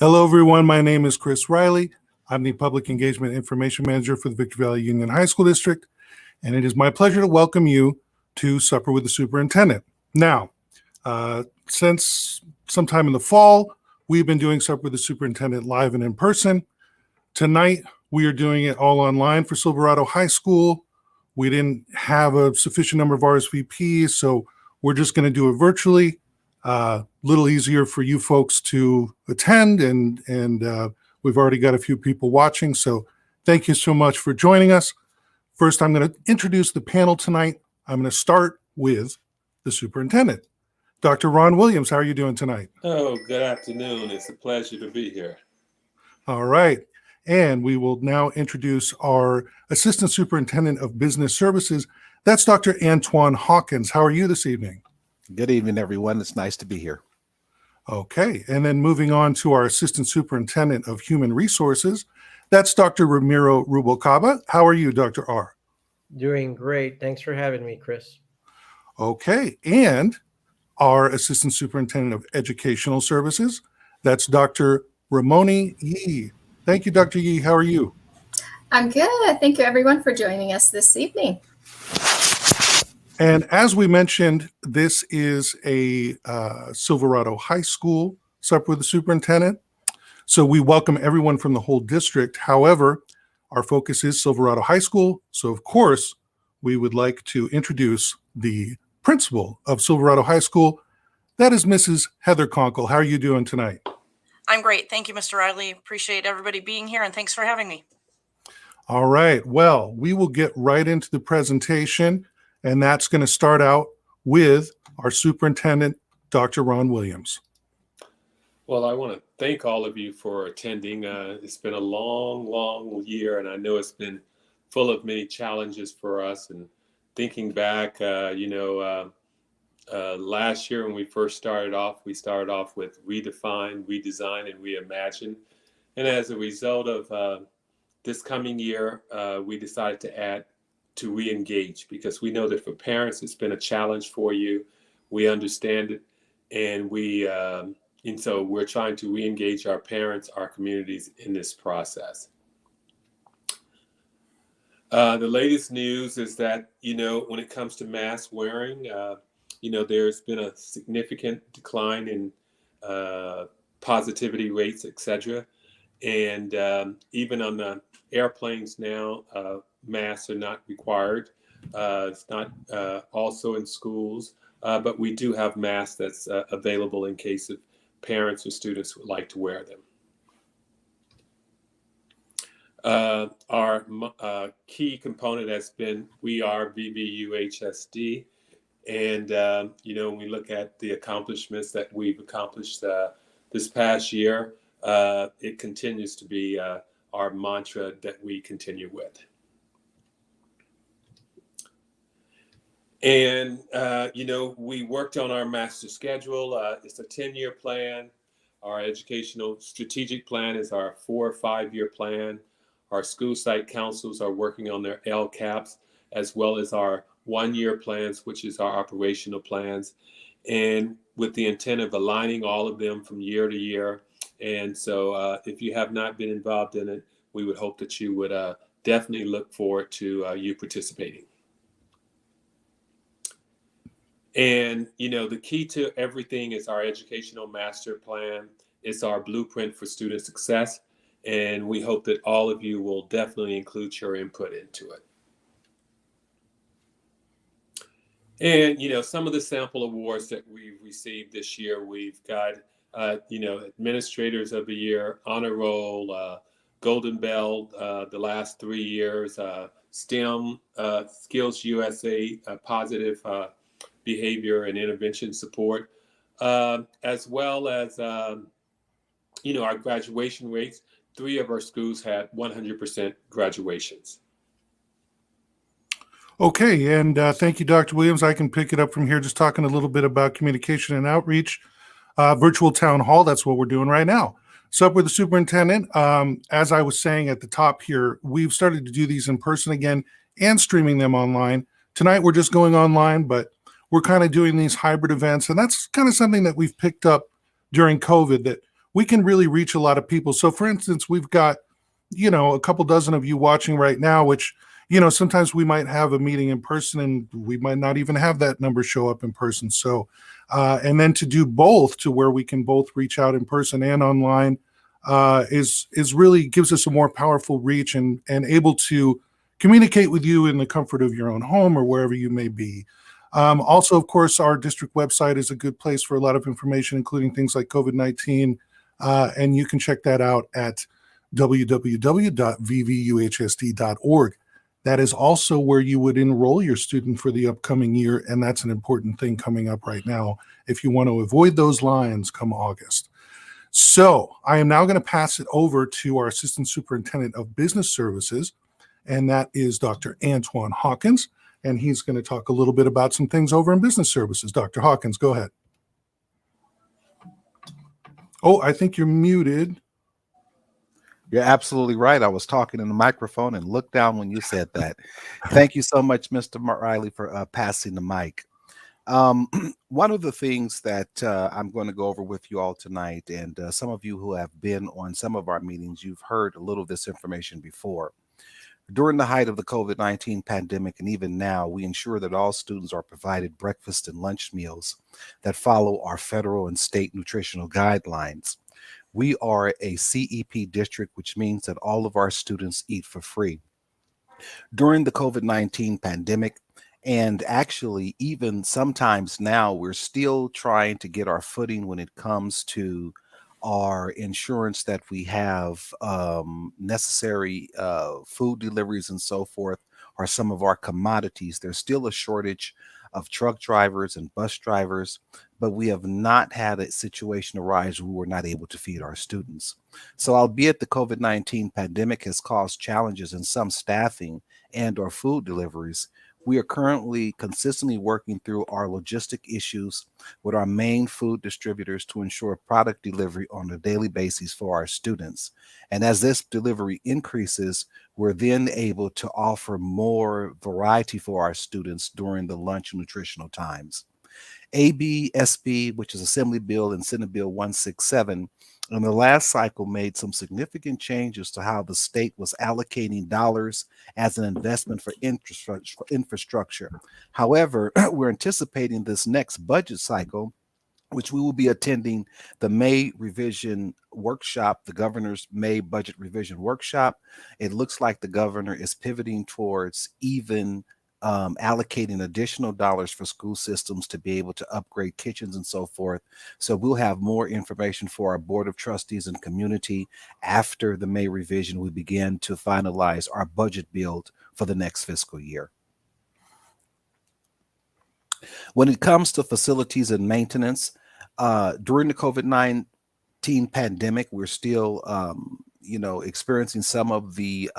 Hello, everyone. My name is Chris Riley. I'm the Public Engagement Information Manager for the Victory Valley Union High School District, and it is my pleasure to welcome you to Supper with the Superintendent. Now, since sometime in the fall, we've been doing Supper with the Superintendent live and in person. Tonight, we are doing it all online for Silverado High School. We didn't have a sufficient number of RSVPs, so we're just going to do it virtually. Little easier for you folks to attend, and we've already got a few people watching, so thank you so much for joining us. First, I'm going to introduce the panel tonight. I'm going to start with the superintendent. Dr. Ron Williams, how are you doing tonight? Oh, good afternoon. It's a pleasure to be here. All right. And we will now introduce our Assistant Superintendent of Business Services. That's Dr. Antoine Hawkins. How are you this evening? Good evening, everyone. It's nice to be here. Okay. And then moving on to our Assistant Superintendent of Human Resources. That's Dr. Ramiro Rubalcaba. How are you, Dr. R? Doing great. Thanks for having me, Chris. Okay. And our Assistant Superintendent of Educational Services. That's Dr. Ramoni Yee. Thank you, Dr. Yee. How are you? I'm good. Thank you, everyone, for joining us this evening. And as we mentioned, this is a Silverado High School Supper with the Superintendent. So we welcome everyone from the whole district. However, our focus is Silverado High School. So of course, we would like to introduce the principal of Silverado High School. That is Mrs. Heather Conkle. How are you doing tonight? I'm great. Thank you, Mr. Riley. Appreciate everybody being here, and thanks for having me. All right. Well, we will get right into the presentation, and that's going to start out with our superintendent, Dr. Ron Williams. Well, I want to thank all of you for attending. It's been a long year, and I know it's been full of many challenges for us. And thinking back, last year when we first started off, we started off with redefine, redesign, and reimagine. And as a result of this coming year, we decided to add to re-engage, because we know that for parents, it's been a challenge for you. We understand it. And so we're trying to re-engage our parents, our communities in this process. The latest news is that, when it comes to mask wearing, there's been a significant decline in positivity rates, et cetera. And even on the airplanes now, masks are not required. It's not also in schools, but we do have masks that's available in case of parents or students would like to wear them. Our key component has been We Are VVUHSD. And, when we look at the accomplishments that we've accomplished this past year, it continues to be our mantra that we continue with. And, we worked on our master schedule. It's a 10-year plan. Our educational strategic plan is our 4 or 5-year plan. Our school site councils are working on their LCAPs, as well as our 1-year plans, which is our operational plans, and with the intent of aligning all of them from year to year. And so if you have not been involved in it, we would hope that you would definitely look forward to you participating. And, the key to everything is our educational master plan. It's our blueprint for student success. And we hope that all of you will definitely include your input into it. And, some of the sample awards that we've received this year, we've got, Administrators of the Year, Honor Roll, Golden Bell the last 3 years, STEM, Skills USA, Positive Behavior and Intervention Support, as well as, our graduation rates. 3 of our schools had 100% graduations. Okay, and thank you, Dr. Williams. I can pick it up from here, just talking a little bit about communication and outreach. Virtual town hall, that's what we're doing right now. Sup with the superintendent. As I was saying at the top here, we've started to do these in person again and streaming them online. Tonight, we're just going online, but we're kind of doing these hybrid events, and that's kind of something that we've picked up during COVID, that we can really reach a lot of people. So for instance, we've got, a couple dozen of you watching right now, which, sometimes we might have a meeting in person and we might not even have that number show up in person. So, and then to do both, to where we can both reach out in person and online, is really gives us a more powerful reach and able to communicate with you in the comfort of your own home or wherever you may be. Also, of course, our district website is a good place for a lot of information, including things like COVID-19, and you can check that out at www.vvuhsd.org. That is also where you would enroll your student for the upcoming year, and that's an important thing coming up right now if you want to avoid those lines come August. So I am now going to pass it over to our Assistant Superintendent of Business Services, and that is Dr. Antoine Hawkins, and he's going to talk a little bit about some things over in business services. Dr. Hawkins, go ahead. Oh, I think you're muted. You're absolutely right. I was talking in the microphone and looked down when you said that. Thank you so much, Mr. Riley, for passing the mic. One of the things that I'm going to go over with you all tonight, and some of you who have been on some of our meetings, you've heard a little of this information before. During the height of the COVID-19 pandemic, and even now, we ensure that all students are provided breakfast and lunch meals that follow our federal and state nutritional guidelines. We are a CEP district, which means that all of our students eat for free. During the COVID-19 pandemic, and actually even sometimes now, we're still trying to get our footing when it comes to our insurance that we have necessary food deliveries and so forth, are some of our commodities. There's still a shortage of truck drivers and bus drivers, but we have not had a situation arise where we're not able to feed our students. So albeit the COVID-19 pandemic has caused challenges in some staffing and or food deliveries, we are currently consistently working through our logistic issues with our main food distributors to ensure product delivery on a daily basis for our students. And as this delivery increases, we're then able to offer more variety for our students during the lunch and nutritional times. ABSB, which is Assembly Bill and Senate Bill 167, in the last cycle made some significant changes to how the state was allocating dollars as an investment for infrastructure. However, we're anticipating this next budget cycle, which we will be attending the May revision workshop, the governor's May budget revision workshop. It looks like the governor is pivoting towards even allocating additional dollars for school systems to be able to upgrade kitchens and so forth. So we'll have more information for our Board of Trustees and community after the May revision. We begin to finalize our budget build for the next fiscal year. When it comes to facilities and maintenance, during the COVID-19 pandemic, we're still experiencing some of the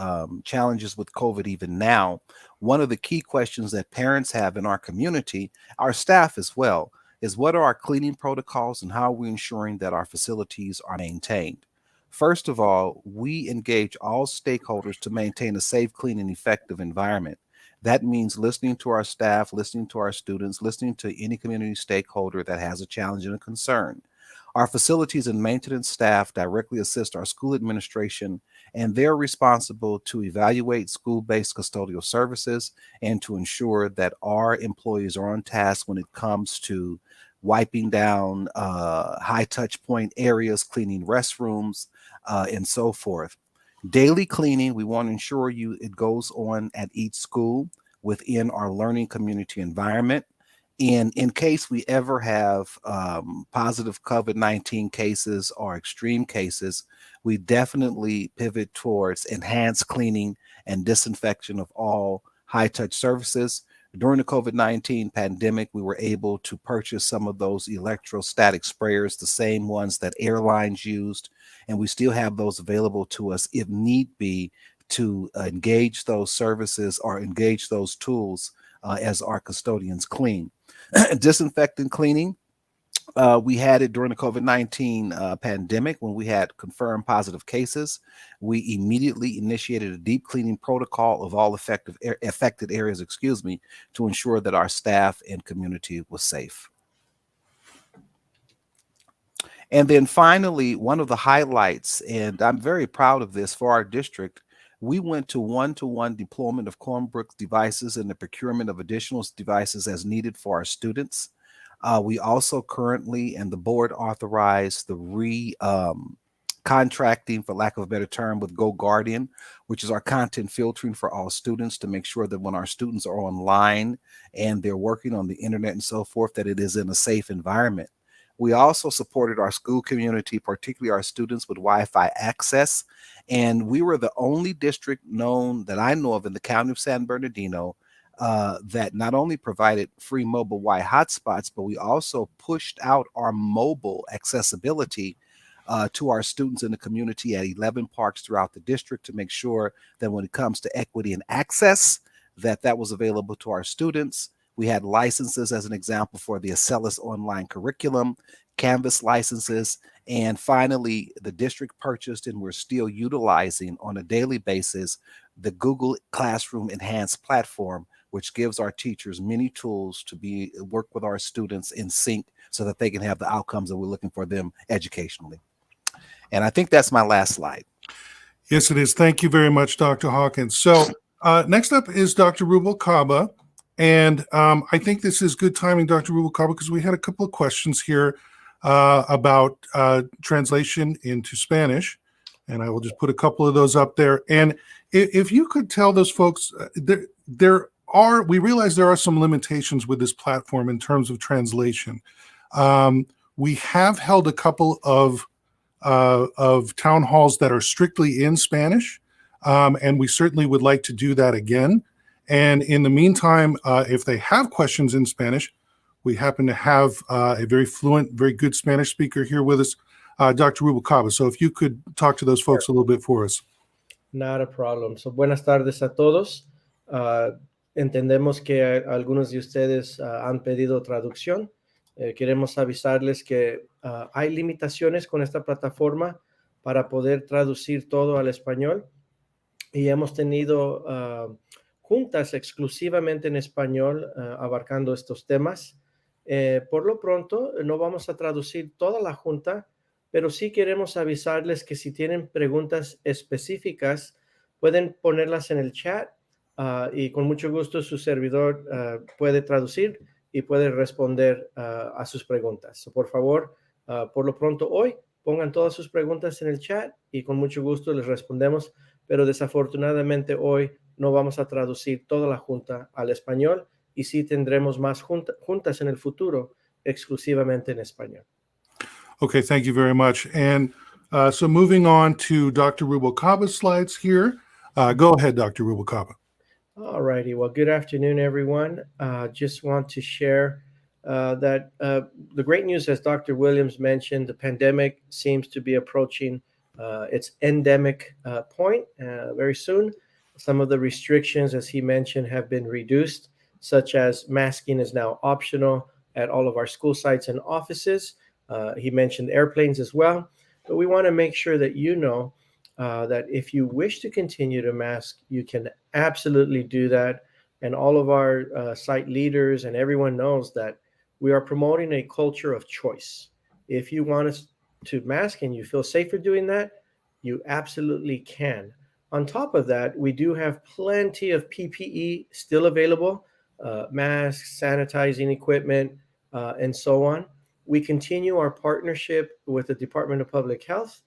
challenges with COVID even now. One of the key questions that parents have in our community, our staff as well, is what are our cleaning protocols and how are we ensuring that our facilities are maintained? First of all, we engage all stakeholders to maintain a safe, clean, and effective environment. That means listening to our staff, listening to our students, listening to any community stakeholder that has a challenge and a concern. Our facilities and maintenance staff directly assist our school administration, and they're responsible to evaluate school-based custodial services and to ensure that our employees are on task when it comes to wiping down high touch point areas, cleaning restrooms, and so forth. Daily cleaning, we want to ensure it goes on at each school within our learning community environment. And in case we ever have positive COVID-19 cases or extreme cases, we definitely pivot towards enhanced cleaning and disinfection of all high-touch surfaces. During the COVID-19 pandemic, we were able to purchase some of those electrostatic sprayers, the same ones that airlines used, and we still have those available to us if need be to engage those services or engage those tools as our custodians clean. Disinfectant cleaning, we had it during the COVID-19 pandemic when we had confirmed positive cases. We immediately initiated a deep cleaning protocol of all affected areas, to ensure that our staff and community was safe. And then finally, one of the highlights, and I'm very proud of this for our district, we went to one-to-one deployment of Chromebook devices and the procurement of additional devices as needed for our students. We also currently, and the board authorized the contracting, for lack of a better term, with GoGuardian, which is our content filtering for all students to make sure that when our students are online and they're working on the internet and so forth, that it is in a safe environment. We also supported our school community, particularly our students, with Wi-Fi access. And we were the only district known that I know of in the county of San Bernardino that not only provided free mobile Wi hotspots, but we also pushed out our mobile accessibility to our students in the community at 11 parks throughout the district to make sure that when it comes to equity and access, that was available to our students. We had licenses, as an example, for the Acellus online curriculum, Canvas licenses, and finally, the district purchased and we're still utilizing on a daily basis the Google Classroom Enhanced platform, which gives our teachers many tools to work with our students in sync so that they can have the outcomes that we're looking for them educationally. And I think that's my last slide. Yes, it is. Thank you very much, Dr. Hawkins. So next up is Dr. Rubalcaba. And I think this is good timing, Dr. Rubalcaba, because we had a couple of questions here about translation into Spanish. And I will just put a couple of those up there. And if you could tell those folks, we realize there are some limitations with this platform in terms of translation. We have held a couple of town halls that are strictly in Spanish, and we certainly would like to do that again. And in the meantime, if they have questions in Spanish, we happen to have a very fluent, very good Spanish speaker here with us, Dr. Rubalcaba. So if you could talk to those folks a little bit for us. Not a problem. So, buenas tardes a todos. Entendemos que algunos de ustedes han pedido traducción. Queremos avisarles que hay limitaciones con esta plataforma para poder traducir todo al español. Y hemos tenido juntas exclusivamente en español abarcando estos temas. Por lo pronto, no vamos a traducir toda la junta, pero sí queremos avisarles que si tienen preguntas específicas, pueden ponerlas en el chat y con mucho gusto su servidor puede traducir y puede responder a sus preguntas. So, por favor, por lo pronto hoy, pongan todas sus preguntas en el chat y con mucho gusto les respondemos, pero desafortunadamente hoy no vamos a traducir toda la junta al español y sí tendremos más juntas en el futuro exclusivamente en español. Okay, thank you very much. And so moving on to Dr. Rubalcaba's slides here. Go ahead, Dr. Rubalcaba. All righty. Well, good afternoon, everyone. Just want to share that the great news, as Dr. Williams mentioned, the pandemic seems to be approaching its endemic point very soon. Some of the restrictions, as he mentioned, have been reduced, such as masking is now optional at all of our school sites and offices. He mentioned airplanes as well. But we want to make sure that you know that if you wish to continue to mask, you can absolutely do that. And all of our site leaders and everyone knows that we are promoting a culture of choice. If you want us to mask and you feel safer doing that, you absolutely can. On top of that, we do have plenty of PPE still available, masks, sanitizing equipment, and so on. We continue our partnership with the Department of Public Health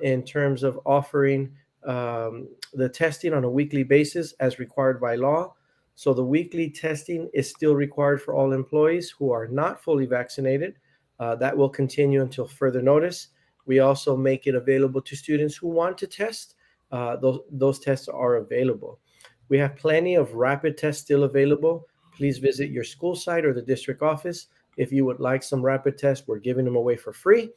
in terms of offering the testing on a weekly basis as required by law. So the weekly testing is still required for all employees who are not fully vaccinated. That will continue until further notice. We also make it available to students who want to test. Those tests are available. We have plenty of rapid tests still available. Please visit your school site or the district office. If you would like some rapid tests, we're giving them away for free.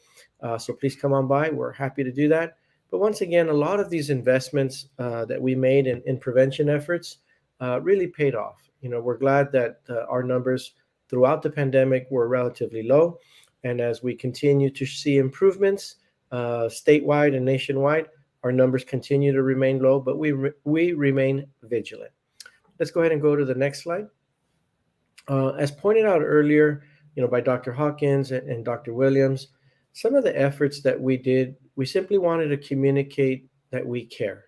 So please come on by. We're happy to do that. But once again, a lot of these investments that we made in prevention efforts really paid off. You know, we're glad that our numbers throughout the pandemic were relatively low. And as we continue to see improvements statewide and nationwide, our numbers continue to remain low, but we remain vigilant. Let's go ahead and go to the next slide. As pointed out earlier, you know, by Dr. Hawkins and Dr. Williams, some of the efforts that we did, we simply wanted to communicate that we care.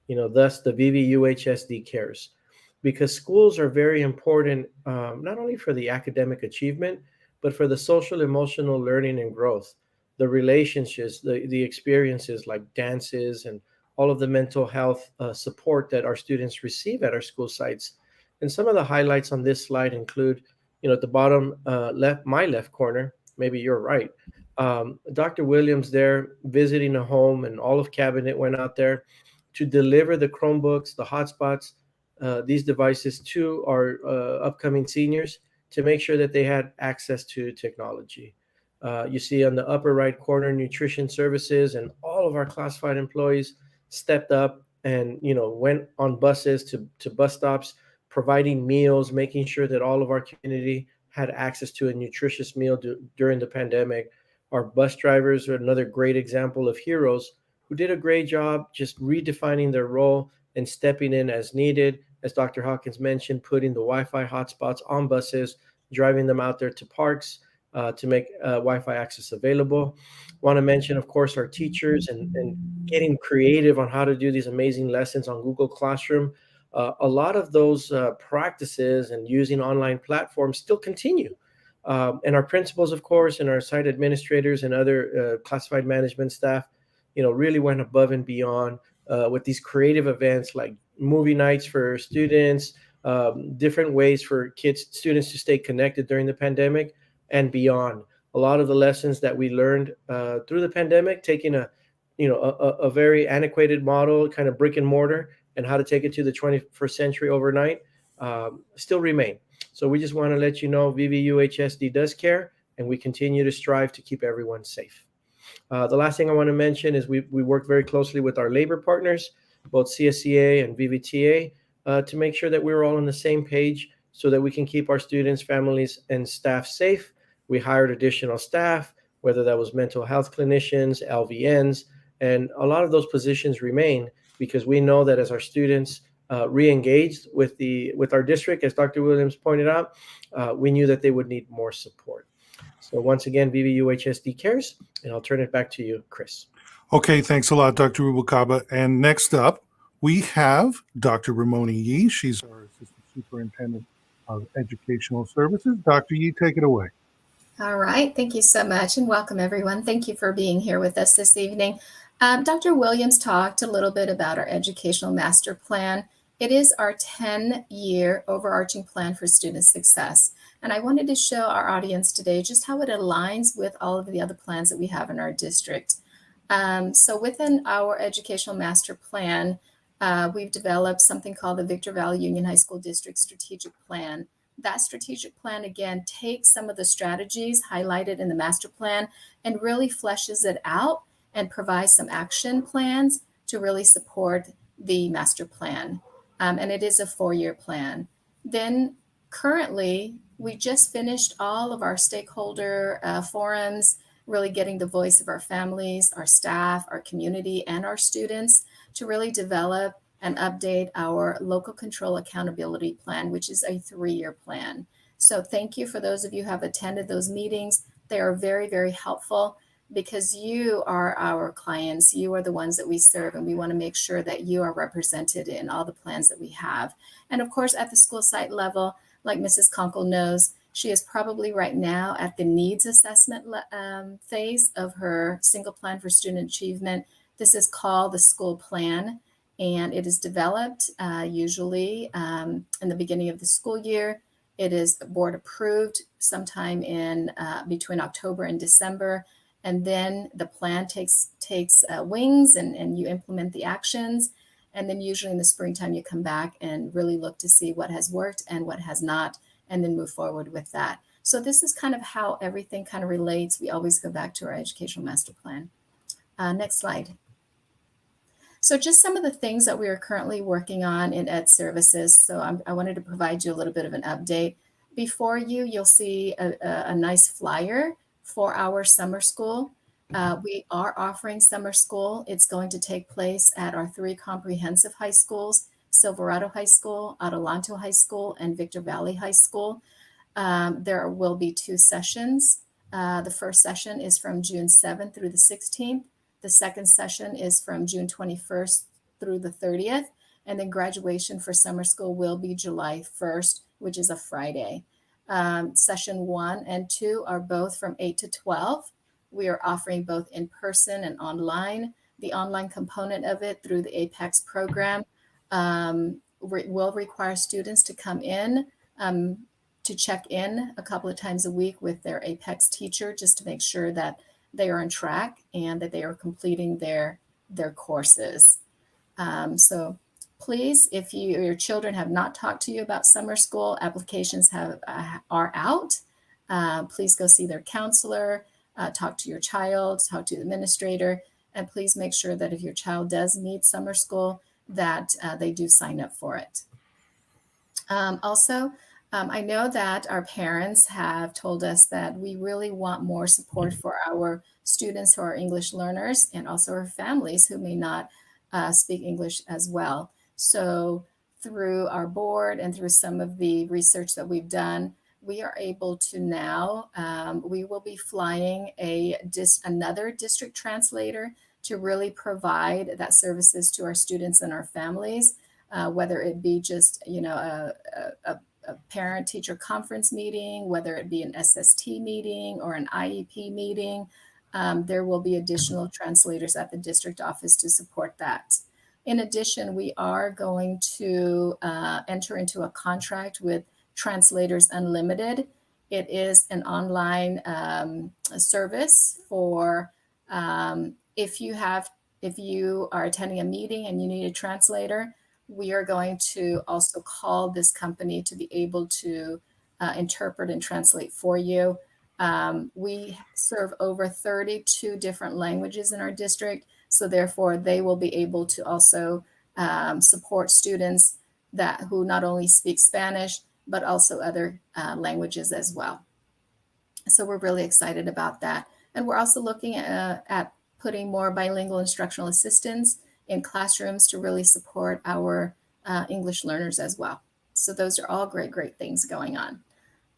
Thus the VVUHSD cares, because schools are very important, not only for the academic achievement, but for the social, emotional learning and growth, the relationships, the experiences like dances, and all of the mental health support that our students receive at our school sites. And some of the highlights on this slide include, at the bottom left, my left corner, maybe you're right, Dr. Williams there visiting a home, and all of cabinet went out there to deliver the Chromebooks, the hotspots, these devices to our upcoming seniors to make sure that they had access to technology. You see on the upper right corner, nutrition services, and all of our classified employees stepped up and went on buses to bus stops, providing meals, making sure that all of our community had access to a nutritious meal during the pandemic. Our bus drivers are another great example of heroes who did a great job just redefining their role and stepping in as needed. As Dr. Hawkins mentioned, putting the Wi-Fi hotspots on buses, driving them out there to parks to make Wi-Fi access available. Want to mention, of course, our teachers and getting creative on how to do these amazing lessons on Google Classroom. A lot of those practices and using online platforms still continue. And our principals, of course, and our site administrators and other classified management staff, really went above and beyond with these creative events like movie nights for students, different ways for students to stay connected during the pandemic and beyond. A lot of the lessons that we learned through the pandemic, taking a very antiquated model, kind of brick and mortar, and how to take it to the 21st century overnight, still remain. So we just want to let you know VVUHSD does care, and we continue to strive to keep everyone safe. The last thing I want to mention is we work very closely with our labor partners, both CSEA and VVTA, to make sure that we're all on the same page so that we can keep our students, families, and staff safe. We hired additional staff, whether that was mental health clinicians, LVNs, and a lot of those positions remain because we know that as our students re-engaged with our district, as Dr. Williams pointed out, we knew that they would need more support. So once again, VVUHSD cares, and I'll turn it back to you, Chris. Okay, thanks a lot, Dr. Rubalcaba. And next up, we have Dr. Ramona Yee. She's our Assistant Superintendent of Educational Services. Dr. Yee, take it away. All right. Thank you so much, and welcome, everyone. Thank you for being here with us this evening. Dr. Williams talked a little bit about our Educational Master Plan. It is our 10-year overarching plan for student success. And I wanted to show our audience today just how it aligns with all of the other plans that we have in our district. So within our Educational Master Plan, we've developed something called the Victor Valley Union High School District Strategic Plan. That strategic plan, again, takes some of the strategies highlighted in the master plan and really fleshes it out and provides some action plans to really support the master plan. And it is a 4-year plan. Then currently, we just finished all of our stakeholder forums, really getting the voice of our families, our staff, our community, and our students to really develop and update our local control accountability plan, which is a 3-year plan. So thank you for those of you who have attended those meetings. They are very, very helpful because you are our clients. You are the ones that we serve, and we want to make sure that you are represented in all the plans that we have. And of course, at the school site level, like Mrs. Conkle knows, she is probably right now at the needs assessment phase of her single plan for student achievement. This is called the school plan, and it is developed usually in the beginning of the school year. It is board approved sometime in between October and December. And then the plan takes wings and you implement the actions. And then usually in the springtime, you come back and really look to see what has worked and what has not, and then move forward with that. So this is kind of how everything kind of relates. We always go back to our educational master plan. Next slide. So just some of the things that we are currently working on in Ed Services. So I wanted to provide you a little bit of an update. Before you'll see a nice flyer for our summer school. We are offering summer school. It's going to take place at our 3 comprehensive high schools, Silverado High School, Adelanto High School, and Victor Valley High School. There will be 2 sessions The first session is from June 7th through the 16th. The second session is from June 21st through the 30th. And then graduation for summer school will be July 1st, which is a Friday. Session 1 and 2 are both from 8 to 12. We are offering both in person and online. The online component of it through the APEX program will require students to come in to check in a couple of times a week with their APEX teacher just to make sure that they are on track and that they are completing their courses. So please, if your children have not talked to you about summer school, applications are out. Please go see their counselor, talk to your child, talk to the administrator, and please make sure that if your child does need summer school, that they do sign up for it. Also, I know that our parents have told us that we really want more support for our students who are English learners and also our families who may not speak English as well. So through our board and through some of the research that we've done, we are able to now, we will be flying another district translator to really provide that services to our students and our families, whether it be just, a parent-teacher conference meeting, whether it be an SST meeting or an IEP meeting. There will be additional translators at the district office to support that. In addition, we are going to enter into a contract with Translators Unlimited. It is an online service for if you are attending a meeting and you need a translator, we are going to also call this company to be able to interpret and translate for you. We serve over 32 different languages in our district, so therefore they will be able to also support students who not only speak Spanish, but also other languages as well. So we're really excited about that. And we're also looking at putting more bilingual instructional assistants in classrooms to really support our English learners as well. So those are all great things going on.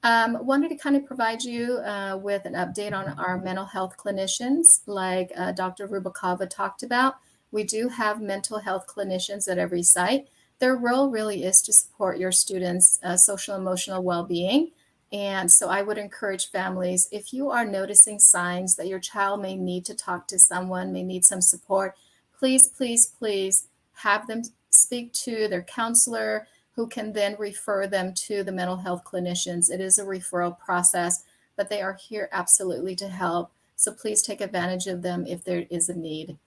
Wanted to kind of provide you with an update on our mental health clinicians, like Dr. Rubakova talked about. We do have mental health clinicians at every site. Their role really is to support your students' social emotional well-being. And so I would encourage families, if you are noticing signs that your child may need to talk to someone, may need some support, please have them speak to their counselor, who can then refer them to the mental health clinicians. It is a referral process, but they are here absolutely to help. So please take advantage of them if there is a need.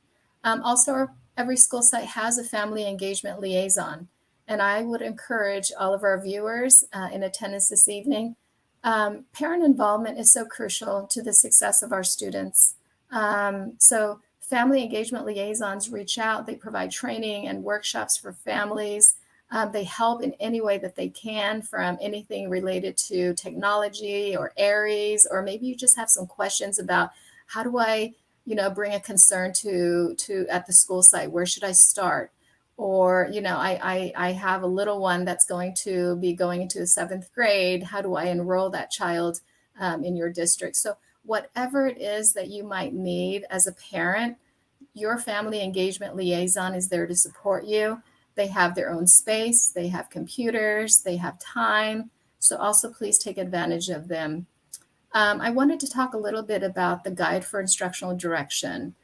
Also, every school site has a family engagement liaison. And I would encourage all of our viewers in attendance this evening, parent involvement is so crucial to the success of our students. So family engagement liaisons reach out, they provide training and workshops for families. They help in any way that they can, from anything related to technology or ARIES, or maybe you just have some questions about how do I, bring a concern to at the school site, where should I start? Or, I have a little one that's going to be going into the 7th grade. How do I enroll that child in your district? So whatever it is that you might need as a parent, your family engagement liaison is there to support you. They have their own space, they have computers, they have time. So also please take advantage of them. I wanted to talk a little bit about the Guide for Instructional Direction.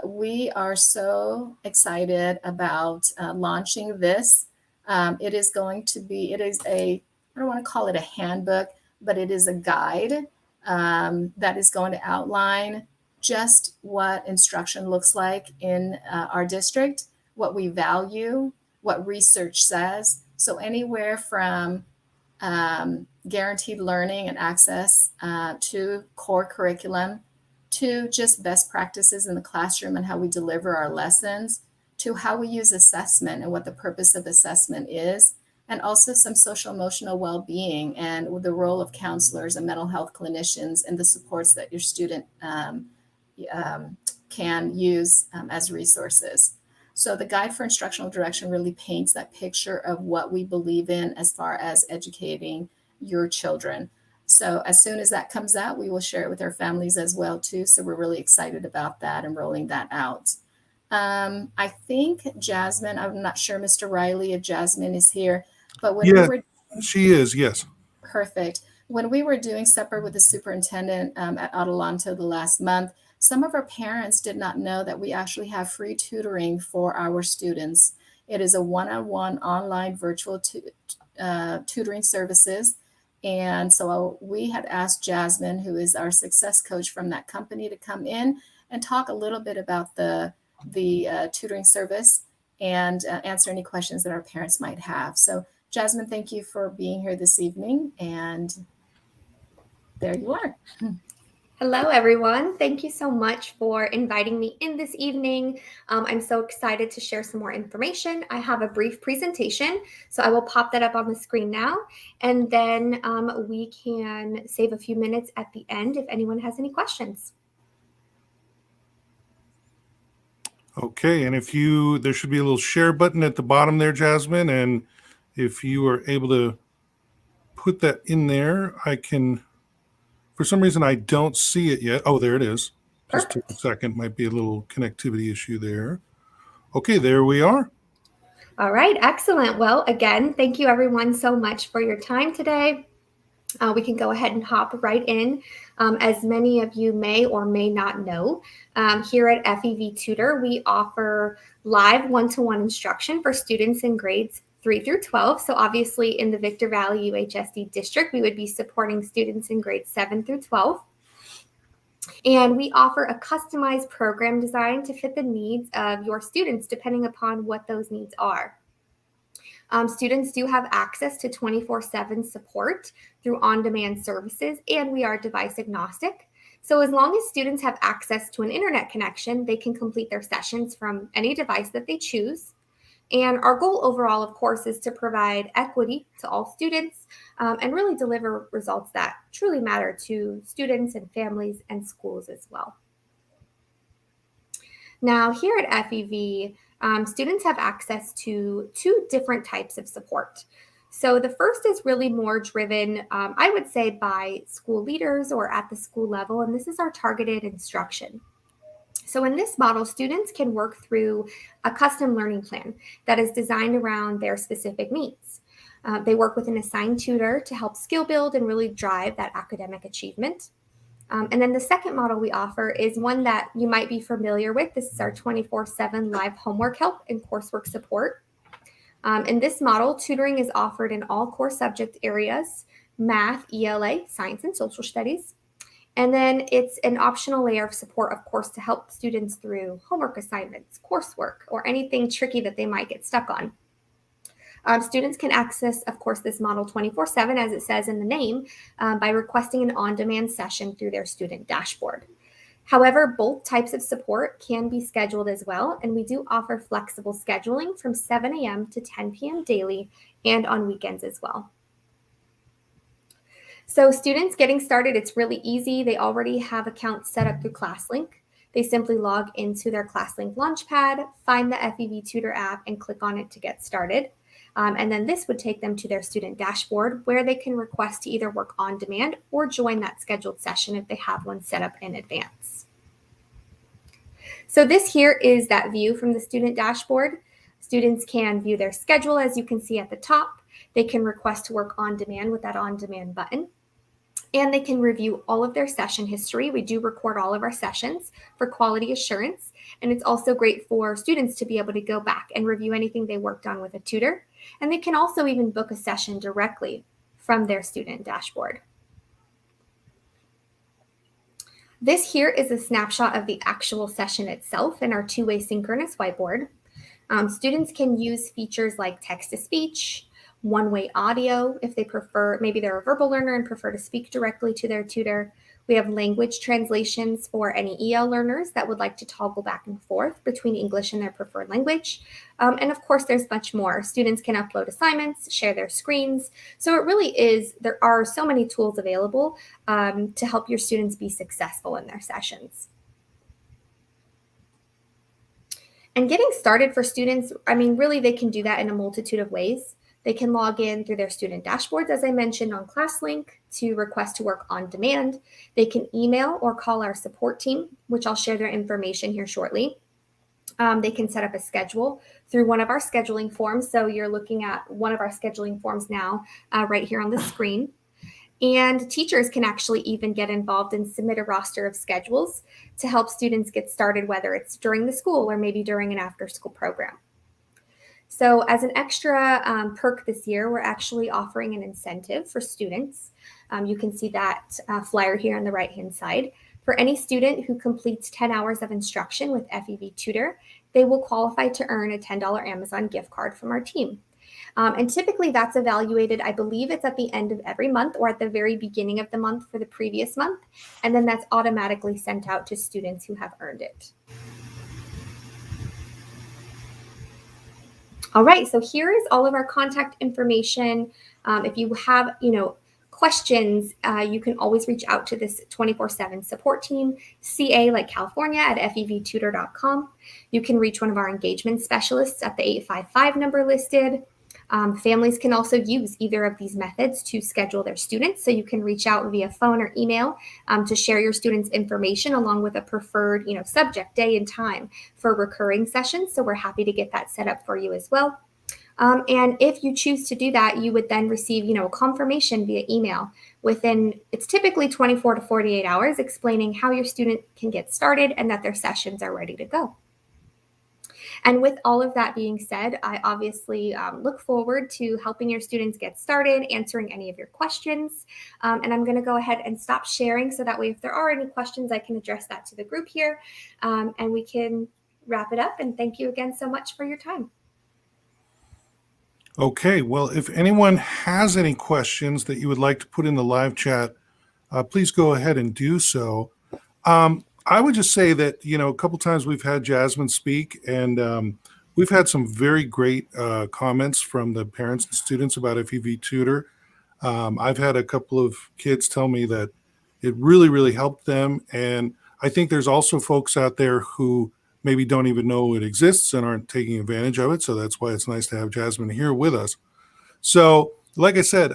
We are so excited about launching this. It is I don't want to call it a handbook, but it is a guide that is going to outline just what instruction looks like in our district, what we value, what research says. So anywhere from guaranteed learning and access to core curriculum, to just best practices in the classroom and how we deliver our lessons, to how we use assessment and what the purpose of assessment is, and also some social emotional well-being and the role of counselors and mental health clinicians and the supports that your student can use as resources. So the Guide for Instructional Direction really paints that picture of what we believe in as far as educating your children. So as soon as that comes out, we will share it with our families as well too. So we're really excited about that and rolling that out. I think Jasmine, I'm not sure, Mr. Riley, if Jasmine is here, but when we Yeah, were she is. Yes. perfect. When we were doing supper with the superintendent at Adelanto the last month, some of our parents did not know that we actually have free tutoring for our students. It is a one-on-one online virtual tutoring services. And so we had asked Jasmine, who is our success coach from that company, to come in and talk a little bit about the tutoring service and answer any questions that our parents might have. So Jasmine, thank you for being here this evening. And there you are. Hello, everyone. Thank you so much for inviting me in this evening. I'm so excited to share some more information. I have a brief presentation, so I will pop that up on the screen now, and then we can save a few minutes at the end if anyone has any questions. Okay. And there should be a little share button at the bottom there, Jasmine. And if you are able to put that in there, for some reason, I don't see it yet. Oh, there it is. Just took a Perfect. second. Might be a little connectivity issue there. Okay, there we are. All right, excellent. Well, again, thank you everyone so much for your time today. We can go ahead and hop right in. As many of you may or may not know, here at FEV Tutor, we offer live one-to-one instruction for students in grades 3 through 12. So obviously in the Victor Valley UHSD district, we would be supporting students in grades 7 through 12. And we offer a customized program design to fit the needs of your students, depending upon what those needs are. Students do have access to 24/7 support through on-demand services, and we are device agnostic. So as long as students have access to an internet connection, they can complete their sessions from any device that they choose. And our goal overall, of course, is to provide equity to all students and really deliver results that truly matter to students and families and schools as well. Now, here at FEV, students have access to 2 different types of support. So the first is really more driven, I would say, by school leaders or at the school level, and this is our targeted instruction. So in this model, students can work through a custom learning plan that is designed around their specific needs. They work with an assigned tutor to help skill build and really drive that academic achievement. And then the second model we offer is one that you might be familiar with. This is our 24/7 live homework help and coursework support. In this model, tutoring is offered in all core subject areas: math, ELA, science, and social studies. And then it's an optional layer of support, of course, to help students through homework assignments, coursework, or anything tricky that they might get stuck on. Students can access, of course, this model 24/7, as it says in the name, by requesting an on-demand session through their student dashboard. However, both types of support can be scheduled as well, and we do offer flexible scheduling from 7 a.m. to 10 p.m. daily and on weekends as well. So students getting started, it's really easy. They already have accounts set up through ClassLink. They simply log into their ClassLink Launchpad, find the FEV Tutor app, and click on it to get started. And then this would take them to their student dashboard where they can request to either work on demand or join that scheduled session if they have one set up in advance. So this here is that view from the student dashboard. Students can view their schedule, as you can see at the top. They can request to work on demand with that on demand button. And they can review all of their session history. We do record all of our sessions for quality assurance. And it's also great for students to be able to go back and review anything they worked on with a tutor. And they can also even book a session directly from their student dashboard. This here is a snapshot of the actual session itself in our two-way synchronous whiteboard. Students can use features like text-to-speech, one-way audio if they prefer, maybe they're a verbal learner and prefer to speak directly to their tutor. We have language translations for any EL learners that would like to toggle back and forth between English and their preferred language. And of course, there's much more. Students can upload assignments, share their screens. So it really is, there are so many tools available to help your students be successful in their sessions. And getting started for students, I mean, really they can do that in a multitude of ways. They can log in through their student dashboards, as I mentioned, on ClassLink to request to work on demand. They can email or call our support team, which I'll share their information here shortly. They can set up a schedule through one of our scheduling forms. So you're looking at one of our scheduling forms now right here on the screen. And teachers can actually even get involved and submit a roster of schedules to help students get started, whether it's during the school or maybe during an after-school program. So as an extra perk this year, we're actually offering an incentive for students. You can see that flyer here on the right-hand side. For any student who completes 10 hours of instruction with FEV Tutor, they will qualify to earn a $10 Amazon gift card from our team. And typically that's evaluated, I believe it's at the end of every month or at the very beginning of the month for the previous month. And then that's automatically sent out to students who have earned it. All right, so here is all of our contact information. If you have, questions, you can always reach out to this 24/7 support team, CA like California at fevtutor.com. You can reach one of our engagement specialists at the 855 number listed. Families can also use either of these methods to schedule their students. So you can reach out via phone or email to share your students' information along with a preferred, subject, day, and time for recurring sessions. So we're happy to get that set up for you as well. And if you choose to do that, you would then receive, a confirmation via email within, it's typically 24 to 48 hours, explaining how your student can get started and that their sessions are ready to go. And with all of that being said, I obviously look forward to helping your students get started, answering any of your questions. And I'm going to go ahead and stop sharing so that way if there are any questions, I can address that to the group here and we can wrap it up. And thank you again so much for your time. Okay, well, if anyone has any questions that you would like to put in the live chat, please go ahead and do so. I would just say that, a couple times we've had Jasmine speak, and we've had some very great comments from the parents and students about FEV Tutor. I've had a couple of kids tell me that it really, really helped them. And I think there's also folks out there who maybe don't even know it exists and aren't taking advantage of it. So that's why it's nice to have Jasmine here with us. So like I said,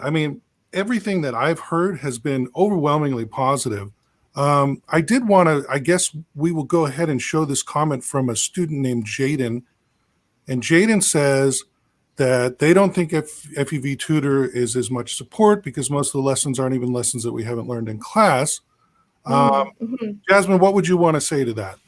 everything that I've heard has been overwhelmingly positive. I did want to, I guess we will go ahead and show this comment from a student named Jaden. And Jaden says that they don't think FEV Tutor is as much support because most of the lessons aren't even lessons that we haven't learned in class. Jasmine, what would you want to say to that?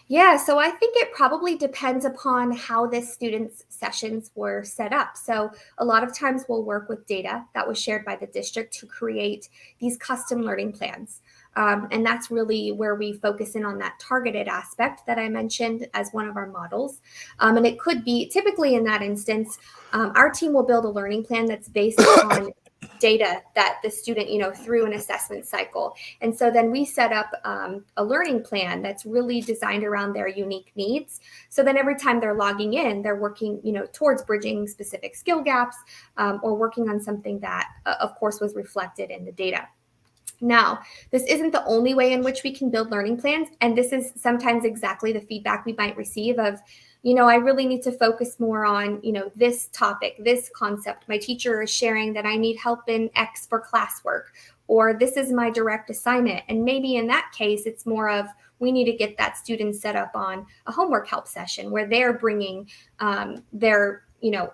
Yeah, so I think it probably depends upon how this student's sessions were set up. So a lot of times we'll work with data that was shared by the district to create these custom learning plans. And that's really where we focus in on that targeted aspect that I mentioned as one of our models. And it could be typically in that instance, our team will build a learning plan that's based on data that the student, through an assessment cycle. And so then we set up a learning plan that's really designed around their unique needs. So then every time they're logging in, they're working, towards bridging specific skill gaps or working on something that, of course, was reflected in the data. Now, this isn't the only way in which we can build learning plans. And this is sometimes exactly the feedback we might receive of, I really need to focus more on, this topic, this concept. My teacher is sharing that I need help in X for classwork, or this is my direct assignment. And maybe in that case, it's more of, we need to get that student set up on a homework help session where they're bringing their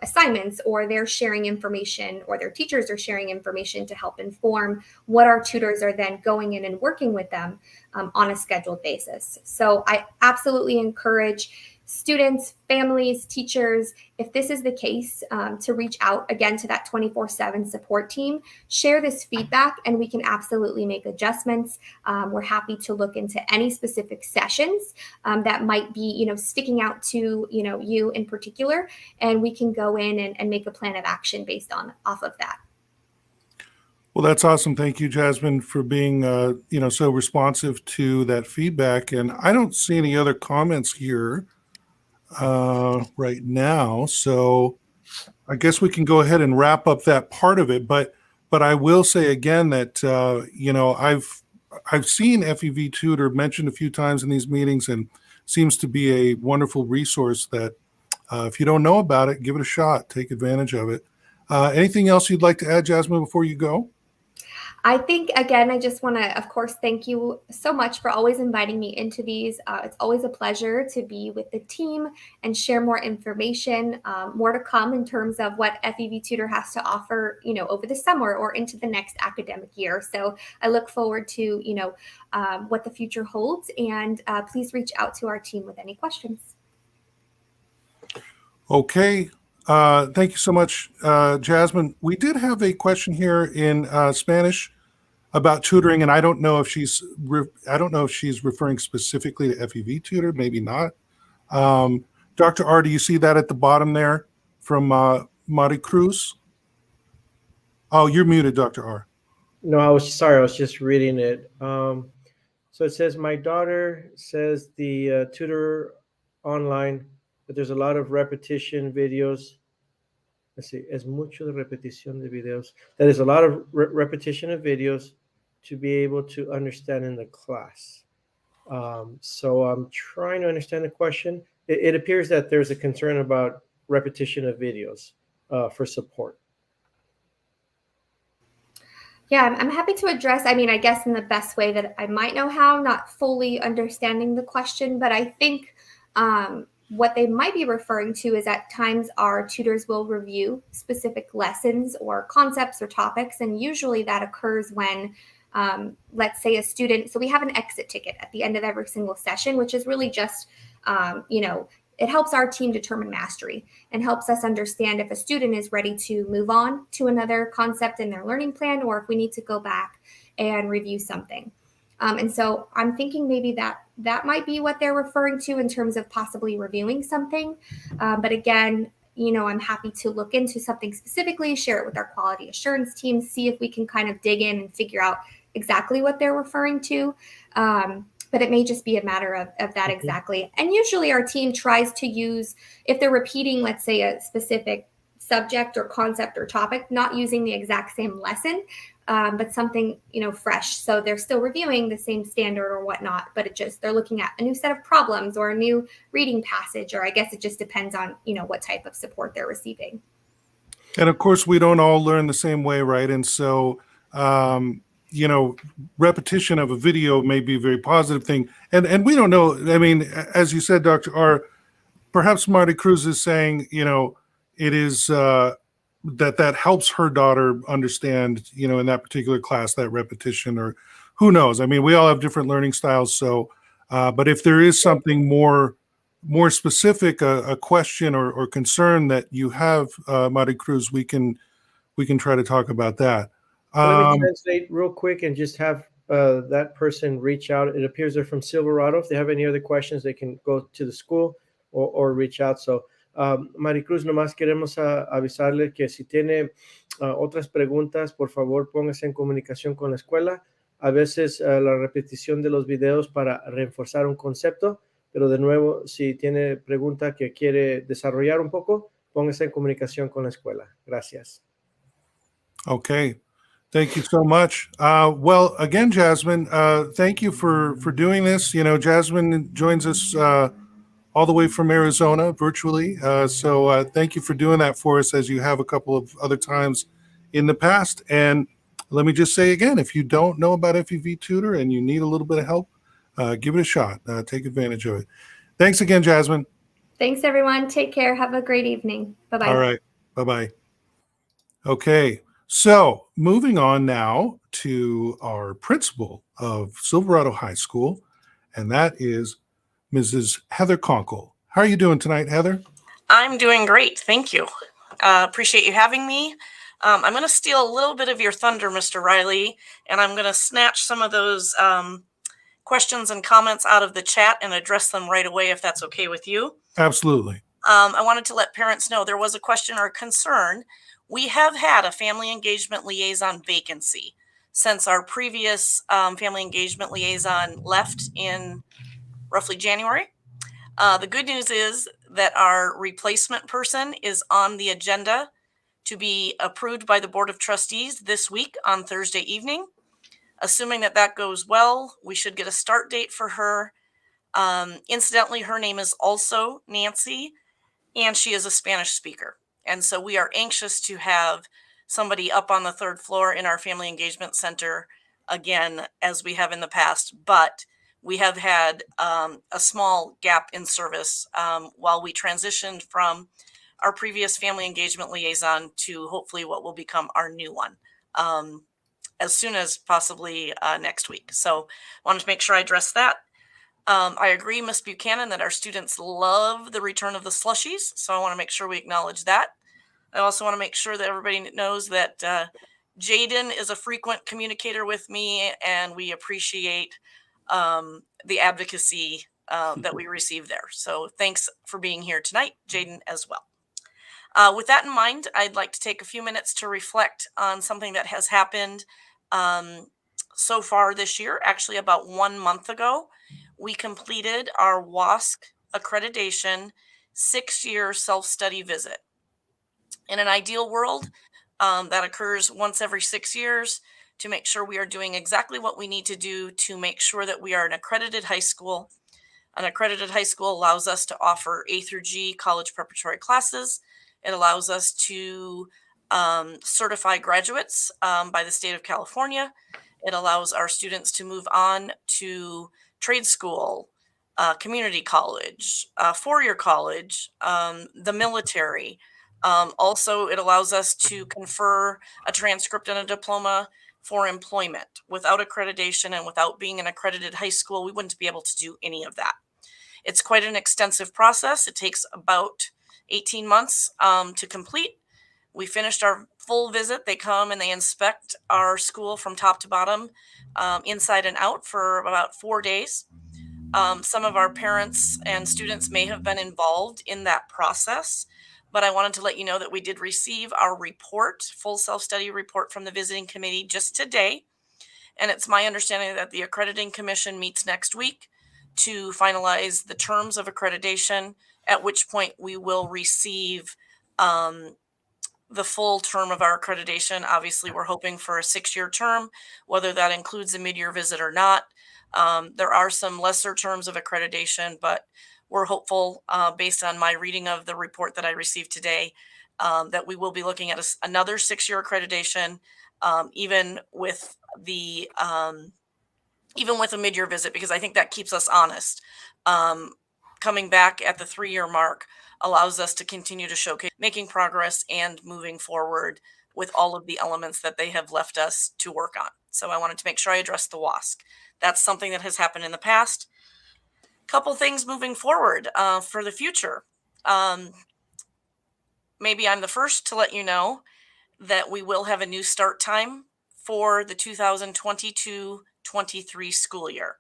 assignments, or they're sharing information, or their teachers are sharing information to help inform what our tutors are then going in and working with them on a scheduled basis. So I absolutely encourage students, families, teachers, if this is the case, to reach out again to that 24/7 support team, share this feedback, and we can absolutely make adjustments. We're happy to look into any specific sessions that might be, sticking out to, you in particular, and we can go in and make a plan of action based off of that. Well, that's awesome. Thank you, Jasmine, for being, so responsive to that feedback. And I don't see any other comments here right now, so I guess we can go ahead and wrap up that part of it. But I will say again that I've seen FEV Tutor mentioned a few times in these meetings, and seems to be a wonderful resource that if you don't know about it, give it a shot, take advantage of it. Anything else you'd like to add, Jasmine, before you go? I think, again, I just want to, of course, thank you so much for always inviting me into these. It's always a pleasure to be with the team and share more information, more to come in terms of what FEV Tutor has to offer, over the summer or into the next academic year. So I look forward to, what the future holds, and please reach out to our team with any questions. Okay. Thank you so much, Jasmine. We did have a question here in Spanish about tutoring, and I don't know if she's referring specifically to FEV tutor, maybe not. Dr. R, do you see that at the bottom there from Maricruz? Oh, you're muted, Dr. R. No, I was sorry. I was just reading it. So it says, my daughter says the tutor online, but there's a lot of repetition videos. Let's see, es mucho de repetición de videos. That is a lot of repetition of videos to be able to understand in the class. So I'm trying to understand the question. It appears that there's a concern about repetition of videos for support. Yeah, I'm happy to address, I guess in the best way that I might know how, not fully understanding the question, but I think what they might be referring to is at times our tutors will review specific lessons or concepts or topics, and usually that occurs when, let's say a student, so we have an exit ticket at the end of every single session, which is really just, it helps our team determine mastery and helps us understand if a student is ready to move on to another concept in their learning plan, or if we need to go back and review something. And so I'm thinking maybe that might be what they're referring to in terms of possibly reviewing something. But again, I'm happy to look into something specifically, share it with our quality assurance team, see if we can kind of dig in and figure out exactly what they're referring to. But it may just be a matter of that exactly. And usually our team tries to use, if they're repeating, let's say, a specific subject or concept or topic, not using the exact same lesson, but something, fresh. So they're still reviewing the same standard or whatnot, but they're looking at a new set of problems or a new reading passage, or I guess it just depends on, what type of support they're receiving. And of course, we don't all learn the same way, right? And so, repetition of a video may be a very positive thing. And we don't know. I mean, as you said, Dr. R, perhaps Maricruz is saying, it is that helps her daughter understand, in that particular class, that repetition, or who knows? I mean, we all have different learning styles. So, but if there is something more specific, a question or concern that you have, Maricruz, we can try to talk about that. Let me translate real quick and just have that person reach out. It appears they're from Silverado. If they have any other questions, they can go to the school or reach out. So, Maricruz, nomás queremos avisarle que si tiene otras preguntas, por favor, póngase en comunicación con la escuela. A veces la repetición de los videos para reforzar un concepto, pero de nuevo, si tiene pregunta que quiere desarrollar un poco, póngase en comunicación con la escuela. Gracias. Okay. Thank you so much. Well, again, Jasmine, thank you for doing this. Jasmine joins us all the way from Arizona virtually. So thank you for doing that for us, as you have a couple of other times in the past. And let me just say again, if you don't know about FEV Tutor and you need a little bit of help, give it a shot. Take advantage of it. Thanks again, Jasmine. Thanks, everyone. Take care. Have a great evening. Bye-bye. All right. Bye-bye. Okay. So moving on now to our principal of Silverado High School, and that is Mrs. Heather Conkle. How are you doing tonight, Heather? I'm doing great. Thank you. Appreciate you having me. I'm going to steal a little bit of your thunder, Mr. Riley, and I'm going to snatch some of those questions and comments out of the chat and address them right away, if that's okay with you. Absolutely. I wanted to let parents know there was a question or concern. We have had a family engagement liaison vacancy since our previous family engagement liaison left in roughly January. The good news is that our replacement person is on the agenda to be approved by the Board of Trustees this week on Thursday evening. Assuming that goes well, we should get a start date for her. Incidentally, her name is also Nancy, and she is a Spanish speaker. And so we are anxious to have somebody up on the third floor in our Family Engagement Center again, as we have in the past, but we have had a small gap in service while we transitioned from our previous Family Engagement Liaison to hopefully what will become our new one as soon as possibly next week. So I wanted to make sure I address that. I agree, Ms. Buchanan, that our students love the return of the slushies. So I want to make sure we acknowledge that. I also want to make sure that everybody knows that Jaden is a frequent communicator with me, and we appreciate the advocacy that we receive there. So thanks for being here tonight, Jaden, as well. With that in mind, I'd like to take a few minutes to reflect on something that has happened so far this year. Actually, about 1 month ago, we completed our WASC accreditation 6-year self-study visit. In an ideal world, that occurs once every 6 years to make sure we are doing exactly what we need to do to make sure that we are an accredited high school. An accredited high school allows us to offer A through G college preparatory classes. It allows us to certify graduates by the state of California. It allows our students to move on to trade school, community college, four-year college, the military. Also, it allows us to confer a transcript and a diploma for employment. Without accreditation and without being an accredited high school, we wouldn't be able to do any of that. It's quite an extensive process. It takes about 18 months to complete. We finished our full visit. They come and they inspect our school from top to bottom, inside and out, for about 4 days. Some of our parents and students may have been involved in that process, but I wanted to let you know that we did receive our report, full self-study report from the visiting committee just today. And it's my understanding that the accrediting commission meets next week to finalize the terms of accreditation, at which point we will receive the full term of our accreditation. Obviously, we're hoping for a 6-year term, whether that includes a mid-year visit or not. There are some lesser terms of accreditation, but we're hopeful, based on my reading of the report that I received today, that we will be looking at another 6-year accreditation, even with a mid-year visit, because I think that keeps us honest. Coming back at the 3-year mark allows us to continue to showcase making progress and moving forward with all of the elements that they have left us to work on. So I wanted to make sure I addressed the WASC. That's something that has happened in the past. Couple things moving forward for the future. Maybe I'm the first to let you know that we will have a new start time for the 2022-23 school year.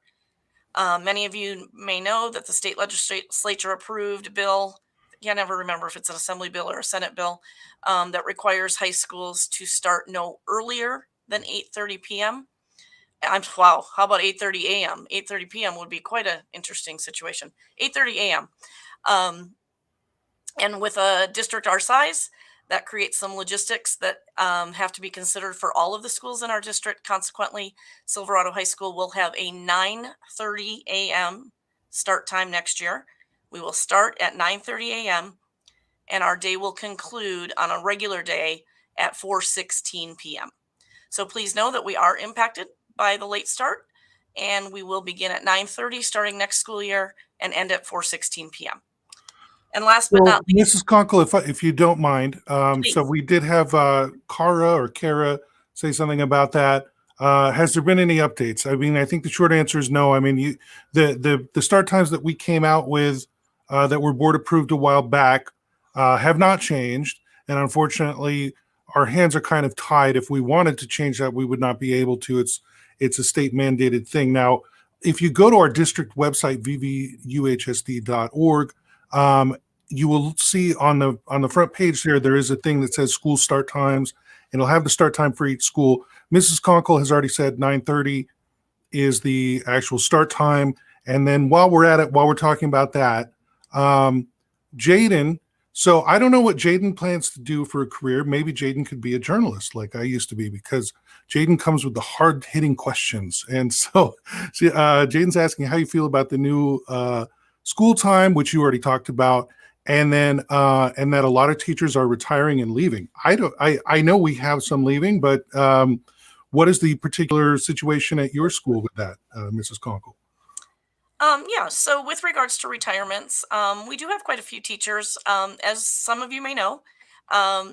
Many of you may know that the state legislature approved a bill. I never remember if it's an assembly bill or a Senate bill, that requires high schools to start no earlier than 8:30 p.m. Wow, how about 8:30 a.m.? 8:30 p.m. would be quite an interesting situation. 8:30 a.m. And with a district our size, that creates some logistics that have to be considered for all of the schools in our district. Consequently, Silverado High School will have a 9:30 a.m. start time next year. We will start at 9:30 a.m. and our day will conclude on a regular day at 4:16 p.m. So please know that we are impacted by the late start, and we will begin at 9:30 starting next school year and end at 4:16 p.m. And last but not least, Mrs. Conkle, if you don't mind, so we did have Kara say something about that. Has there been any updates? I mean, I think the short answer is no. I mean, the start times that we came out with that were board approved a while back have not changed, and unfortunately, our hands are kind of tied. If we wanted to change that, we would not be able to. It's a state mandated thing. Now, if you go to our district website, vvuhsd.org, you will see on the front page there is a thing that says school start times, and it'll have the start time for each school. Mrs. Conkle has already said 9:30 is the actual start time. And then while we're talking about that, Jaden, so I don't know what Jaden plans to do for a career. Maybe Jaden could be a journalist like I used to be, because Jaden comes with the hard-hitting questions. And so Jaden's asking how you feel about the new school time, which you already talked about, and that a lot of teachers are retiring and leaving. I know we have some leaving, but what is the particular situation at your school with that, Mrs. Conkle? Yeah, so with regards to retirements, we do have quite a few teachers. As some of you may know,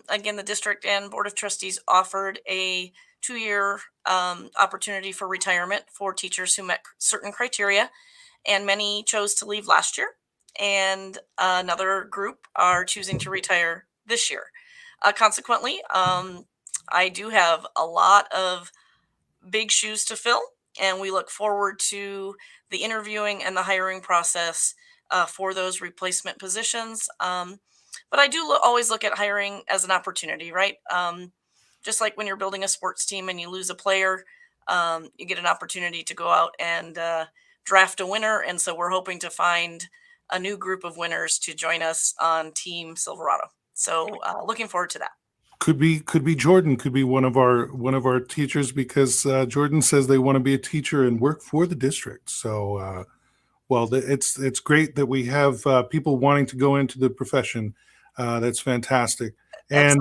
again, the district and board of trustees offered a 2-year opportunity for retirement for teachers who met certain criteria, and many chose to leave last year, and another group are choosing to retire this year. Consequently, I do have a lot of big shoes to fill, and we look forward to the interviewing and the hiring process for those replacement positions. But I do always look at hiring as an opportunity, right? Just like when you're building a sports team and you lose a player, you get an opportunity to go out and draft a winner. And so we're hoping to find a new group of winners to join us on Team Silverado. So looking forward to that. Could be Jordan, could be one of our teachers, because Jordan says they want to be a teacher and work for the district. So well, it's great that we have people wanting to go into the profession. That's fantastic. And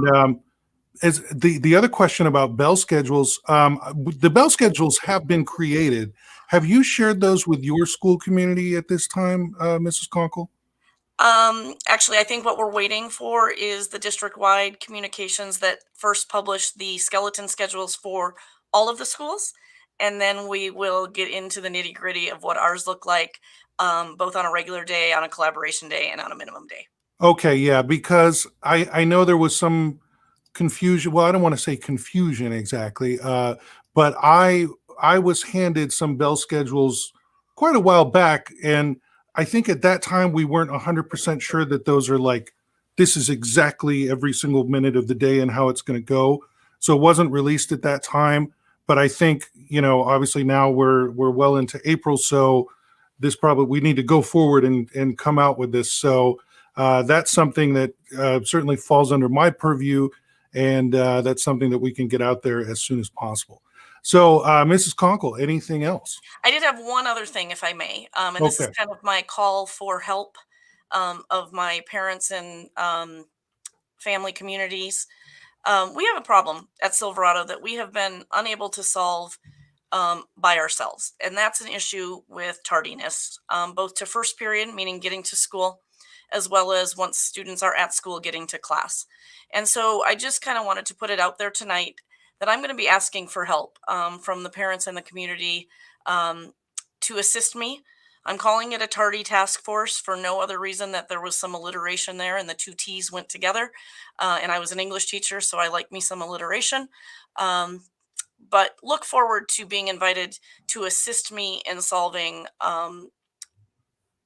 as the other question about bell schedules, the bell schedules have been created. Have you shared those with your school community at this time, Mrs. Conkle? Actually, I think what we're waiting for is the district-wide communications that first publish the skeleton schedules for all of the schools. And then we will get into the nitty-gritty of what ours look like, both on a regular day, on a collaboration day, and on a minimum day. Okay, yeah, because I know there was some confusion. Well, I don't want to say confusion exactly, but I was handed some bell schedules quite a while back, and I think at that time we weren't 100% sure that those are like, this is exactly every single minute of the day and how it's going to go. So it wasn't released at that time. But I think, obviously now we're well into April, so we need to go forward and come out with this. So that's something that certainly falls under my purview, and that's something that we can get out there as soon as possible. So, Mrs. Conkle, anything else? I did have one other thing, if I may, and this is Okay. kind of my call for help of my parents and family communities. We have a problem at Silverado that we have been unable to solve by ourselves, and that's an issue with tardiness, both to first period, meaning getting to school, as well as once students are at school, getting to class. And so I just kind of wanted to put it out there tonight that I'm going to be asking for help from the parents and the community to assist me. I'm calling it a tardy task force for no other reason that there was some alliteration there and the two T's went together. And I was an English teacher, so I like me some alliteration. But look forward to being invited to assist me in solving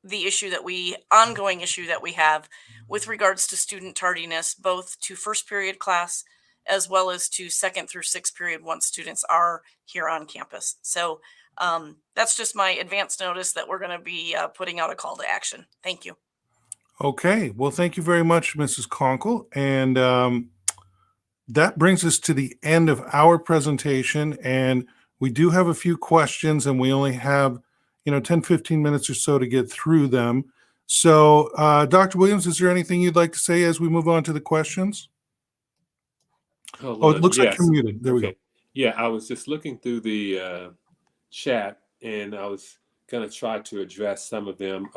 the ongoing issue that we have with regards to student tardiness, both to first period class as well as to second through sixth period once students are here on campus. So that's just my advance notice that we're going to be putting out a call to action. Thank you. Okay. Well, thank you very much, Mrs. Conkle. And that brings us to the end of our presentation. And we do have a few questions, and we only have 10, 15 minutes or so to get through them. So, Dr. Williams, is there anything you'd like to say as we move on to the questions? Oh, it looks like you're muted. There we go. Yeah, I was just looking through the chat, and I was going to try to address some of them.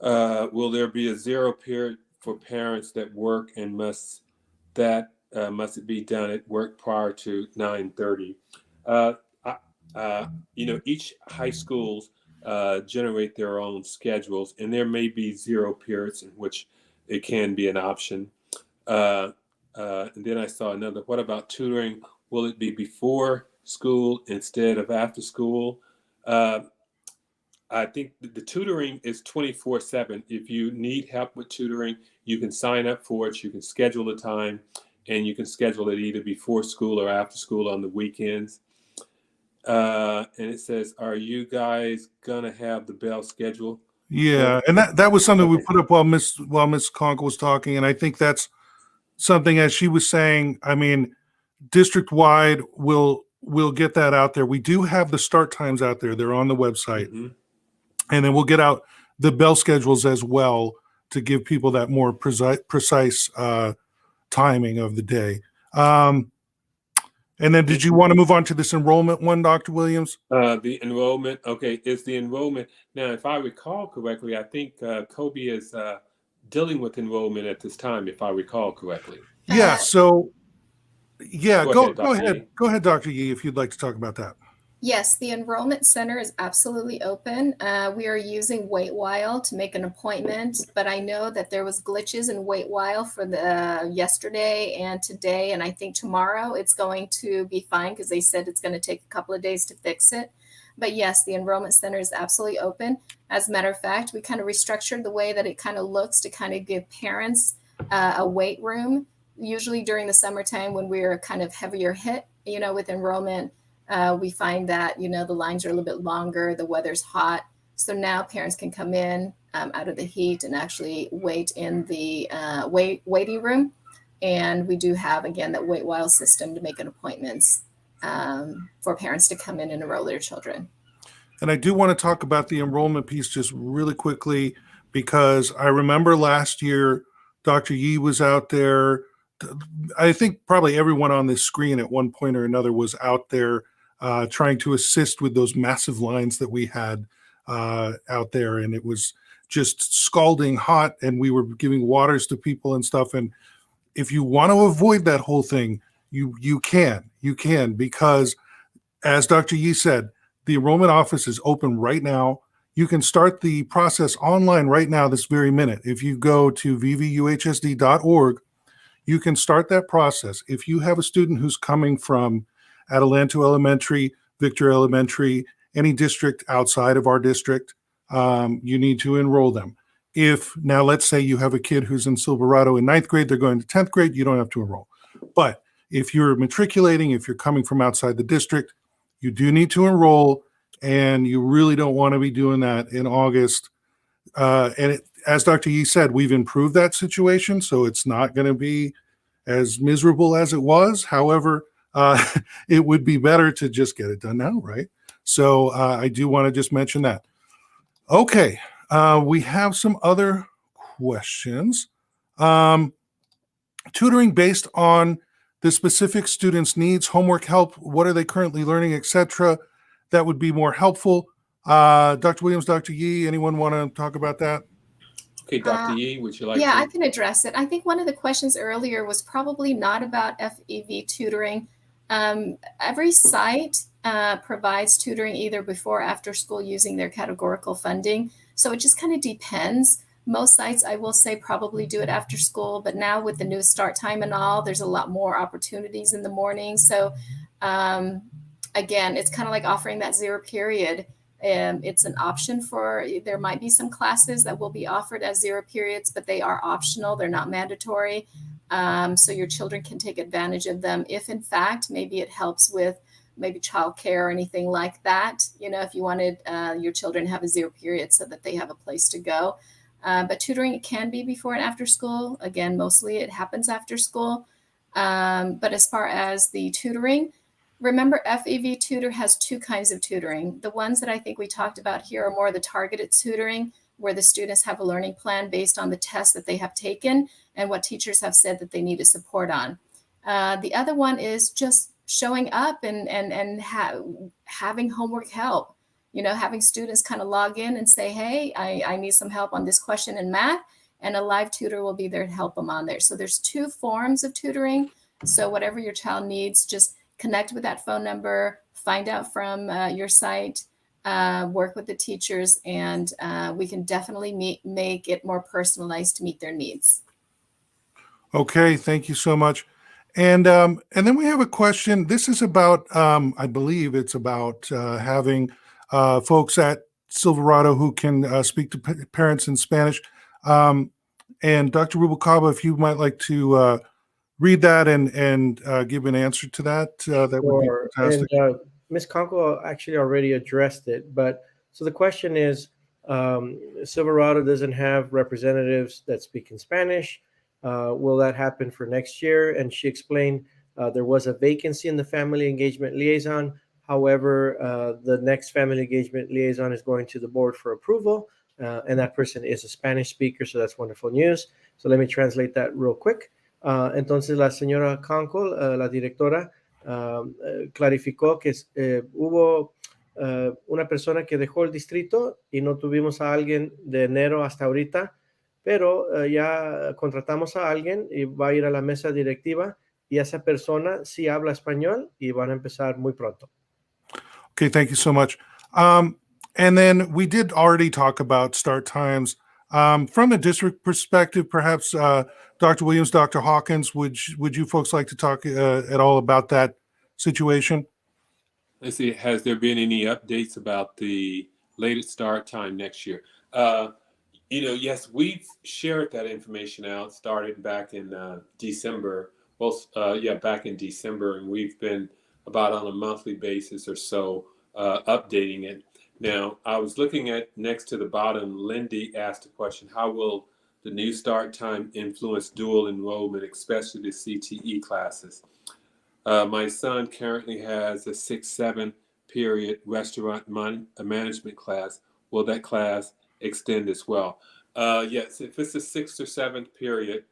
Will there be a zero period for parents that work, and must it be done at work prior to 9:30? Each high schools generate their own schedules, and there may be zero periods in which it can be an option. And then I saw another, what about tutoring? Will it be before school instead of after school? I think the tutoring is 24/7. If you need help with tutoring, you can sign up for it. You can schedule a time, and you can schedule it either before school or after school on the weekends. And it says, are you guys gonna have the bell schedule? Yeah, and that was something we put up while Miss Conkle was talking, and I think that's something, as she was saying, I mean, district-wide, we'll get that out there. We do have the start times out there. They're on the website. Mm-hmm. And then we'll get out the bell schedules as well to give people that more precise timing of the day. And then did you want to move on to this enrollment one, Dr. Williams? The enrollment, okay, is the enrollment. Now, if I recall correctly, I think Kobe is dealing with enrollment at this time, if I recall correctly. Yeah, so, yeah, Go go ahead, Dr. ahead. Yee. Go ahead, Dr. Yee, if you'd like to talk about that. Yes, the enrollment center is absolutely open. We are using Waitwhile to make an appointment, but I know that there was glitches in Waitwhile for the yesterday and today, and I think tomorrow it's going to be fine because they said it's going to take a couple of days to fix it. But yes, the enrollment center is absolutely open. As a matter of fact, we kind of restructured the way that it kind of looks to kind of give parents a wait room. Usually during the summertime when we're kind of heavier hit, with enrollment, we find that, the lines are a little bit longer, the weather's hot. So now parents can come in out of the heat and actually wait in the waiting room. And we do have, again, that Waitwhile system to make an appointments for parents to come in and enroll their children. And I do want to talk about the enrollment piece just really quickly, because I remember last year, Dr. Yee was out there. I think probably everyone on this screen at one point or another was out there trying to assist with those massive lines that we had out there. And it was just scalding hot, and we were giving waters to people and stuff. And if you want to avoid that whole thing, you can, because as Dr. Yee said, the enrollment office is open right now. You can start the process online right now, this very minute. If you go to vvuhsd.org, you can start that process. If you have a student who's coming from Adelanto Elementary, Victor Elementary, any district outside of our district, you need to enroll them. Now let's say you have a kid who's in Silverado in 9th grade, they're going to 10th grade, you don't have to enroll. But if you're matriculating, if you're coming from outside the district, you do need to enroll, and you really don't want to be doing that in August. As Dr. Yee said, we've improved that situation, so it's not going to be as miserable as it was. However, it would be better to just get it done now, right? So I do want to just mention that. Okay, we have some other questions. Tutoring based on the specific student's needs, homework help, what are they currently learning, etc. That would be more helpful. Dr. Williams, Dr. Yee, anyone want to talk about that? Okay, Dr. Yee, would you like Yeah, to? I can address it. I think one of the questions earlier was probably not about FEV tutoring. Every site provides tutoring either before or after school using their categorical funding. So it just kind of depends. Most sites, I will say, probably do it after school, but now with the new start time and all, there's a lot more opportunities in the morning. So again, it's kind of like offering that 0 period. It's an option there might be some classes that will be offered as 0 periods, but they are optional. They're not mandatory. So your children can take advantage of them if in fact, maybe it helps with maybe childcare or anything like that. If you wanted your children to have a 0 period so that they have a place to go. But tutoring, it can be before and after school. Again, mostly it happens after school. But as far as the tutoring, remember FEV Tutor has 2 kinds of tutoring. The ones that I think we talked about here are more the targeted tutoring, where the students have a learning plan based on the tests that they have taken and what teachers have said that they need to support on. The other one is just showing up and having homework help. Having students kind of log in and say, hey, I need some help on this question in math, and a live tutor will be there to help them on there. So there's 2 forms of tutoring. So whatever your child needs, just connect with that phone number, find out from your site, work with the teachers, and we can definitely make it more personalized to meet their needs. Okay, thank you so much. And then we have a question. This is about, I believe it's about having folks at Silverado who can speak to parents in Spanish. And Dr. Rubalcaba, if you might like to read that and give an answer to that, that would be fantastic. And Ms. Conco actually already addressed it, but so the question is, Silverado doesn't have representatives that speak in Spanish. Will that happen for next year? And she explained there was a vacancy in the family engagement liaison. However, the next family engagement liaison is going to the board for approval. and that person is a Spanish speaker, so that's wonderful news. So let me translate that real quick. Entonces la señora Conkle, la directora, clarificó que hubo una persona que dejó el distrito y no tuvimos a alguien de enero hasta ahorita, pero ya contratamos a alguien y va a ir a la mesa directiva y esa persona sí habla español y van a empezar muy pronto. Okay, thank you so much. And then we did already talk about start times. From the district perspective, perhaps Dr. Williams, Dr. Hawkins, would you folks like to talk at all about that situation? Let's see, has there been any updates about the latest start time next year? Yes, we've shared that information out, started back in December. Back in December, and we've been about on a monthly basis or so updating it. Now, I was looking at next to the bottom, Lindy asked a question, how will the new start time influence dual enrollment, especially the CTE classes? My son currently has a 6-7 period restaurant management class. Will that class extend as well? Yes, if it's a 6th or 7th period,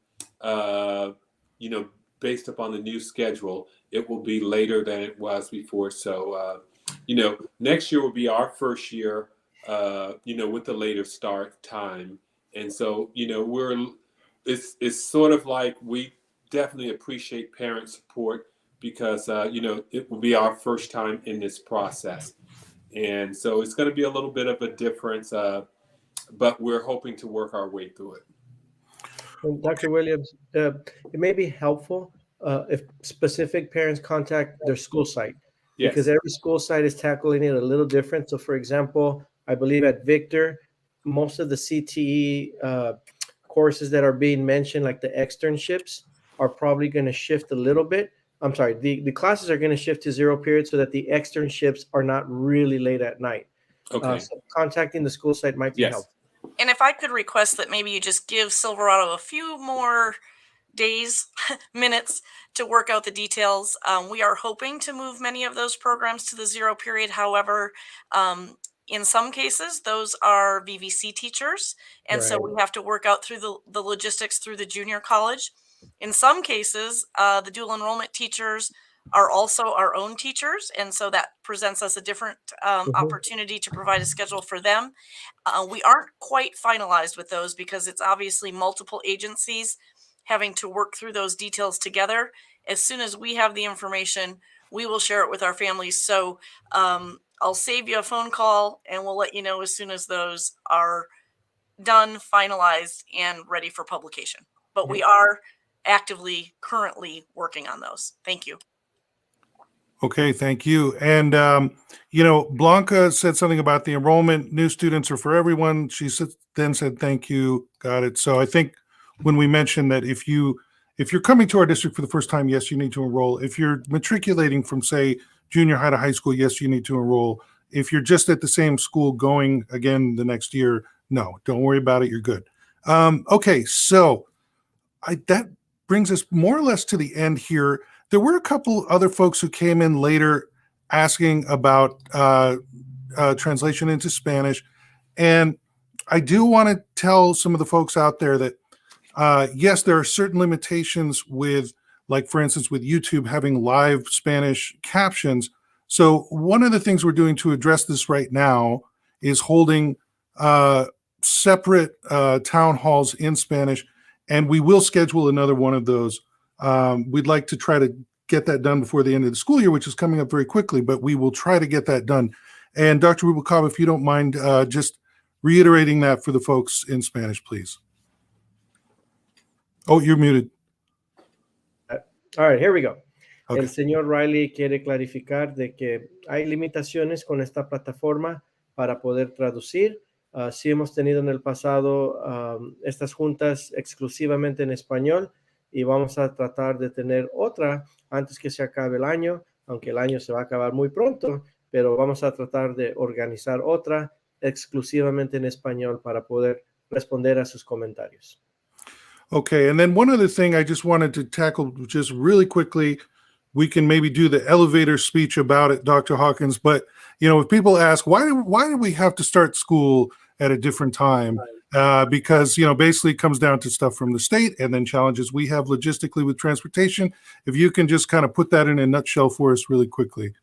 based upon the new schedule, it will be later than it was before. So, next year will be our first year, with the later start time. And so, it's sort of like we definitely appreciate parent support because, it will be our first time in this process. And so it's going to be a little bit of a difference, but we're hoping to work our way through it. And Dr. Williams, it may be helpful if specific parents contact their school site, Yes. because every school site is tackling it a little different. So, for example, I believe at Victor, most of the CTE courses that are being mentioned, like the externships, are probably going to shift a little bit. I'm sorry, the classes are going to shift to 0 period so that the externships are not really late at night. Okay. So contacting the school site might be Yes. helpful. And if I could request that maybe you just give Silverado a few more days, minutes to work out the details. We are hoping to move many of those programs to the 0 period. However, in some cases, those are VVC teachers. And so we have to work out through the logistics through the junior college. In some cases, the dual enrollment teachers are also our own teachers. And so that presents us a different opportunity to provide a schedule for them. We aren't quite finalized with those because it's obviously multiple agencies having to work through those details together. As soon as we have the information, we will share it with our families. So I'll save you a phone call and we'll let you know as soon as those are done, finalized, and ready for publication. But we are actively, currently working on those. Thank you. Okay, thank you. And, Blanca said something about the enrollment. New students are for everyone. She then said, thank you. Got it. So I think when we mentioned that if you're coming to our district for the first time, yes, you need to enroll. If you're matriculating from, say, junior high to high school, yes, you need to enroll. If you're just at the same school going again the next year, no, don't worry about it. You're good. Okay, so that brings us more or less to the end here. There were a couple other folks who came in later asking about translation into Spanish. And I do want to tell some of the folks out there that, yes, there are certain limitations with, like, for instance, with YouTube having live Spanish captions. So one of the things we're doing to address this right now is holding separate town halls in Spanish. And we will schedule another one of those. We'd like to try to get that done before the end of the school year, which is coming up very quickly, but we will try to get that done. And Dr. Rubalcaba, if you don't mind just reiterating that for the folks in Spanish, please. Oh, you're muted. All right, here we go. Okay. El señor Riley quiere clarificar de que hay limitaciones con esta plataforma para poder traducir. Sí hemos tenido en el pasado estas juntas exclusivamente en español y vamos a tratar de tener otra antes que se acabe el año, aunque el año se va a acabar muy pronto, pero vamos a tratar de organizar otra exclusivamente en español para poder responder a sus comentarios. Okay, and then one other thing I just wanted to tackle just really quickly, we can maybe do the elevator speech about it, Dr. Hawkins, but if people ask, why do we have to start school at a different time, because, basically it comes down to stuff from the state and then challenges we have logistically with transportation. If you can just kind of put that in a nutshell for us really quickly.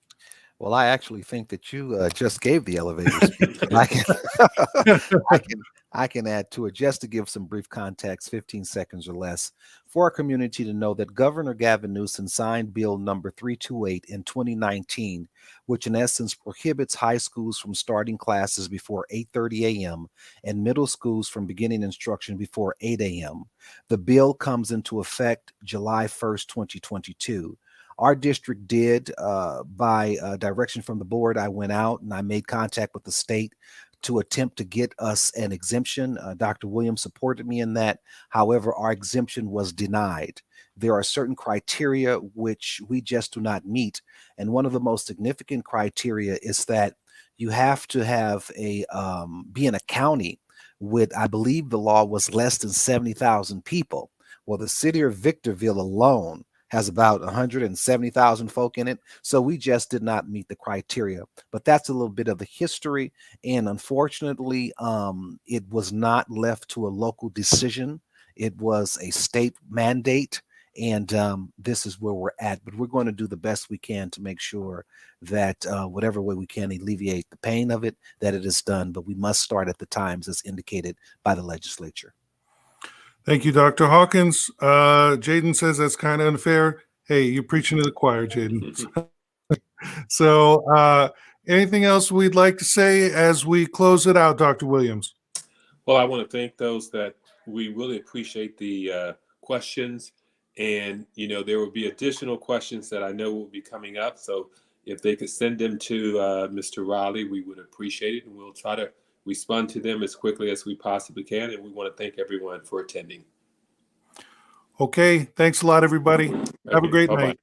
Well, I actually think that you just gave the elevator speech. And I can add to it just to give some brief context, 15 seconds or less, for our community to know that Governor Gavin Newsom signed Bill number 328 in 2019, which in essence prohibits high schools from starting classes before 8:30 a.m. and middle schools from beginning instruction before 8 a.m. The bill comes into effect July 1st, 2022. Our district did, by direction from the board, I went out and I made contact with the state to attempt to get us an exemption. Dr. Williams supported me in that. However, our exemption was denied. There are certain criteria which we just do not meet. And one of the most significant criteria is that you have to have be in a county with, I believe the law was less than 70,000 people. Well, the city of Victorville alone has about 170,000 folk in it. So we just did not meet the criteria. But that's a little bit of the history. And unfortunately, it was not left to a local decision. It was a state mandate. And this is where we're at. But we're going to do the best we can to make sure that whatever way we can alleviate the pain of it, that it is done. But we must start at the times as indicated by the legislature. Thank you, Dr. Hawkins. Jaden says that's kind of unfair. Hey, you're preaching to the choir, Jaden. So anything else we'd like to say as we close it out, Dr. Williams? Well, I want to thank those that we really appreciate the questions. And, there will be additional questions that I know will be coming up. So if they could send them to Mr. Riley, we would appreciate it. And we'll try to respond to them as quickly as we possibly can. And we want to thank everyone for attending. Okay. Thanks a lot, everybody. Have a great night.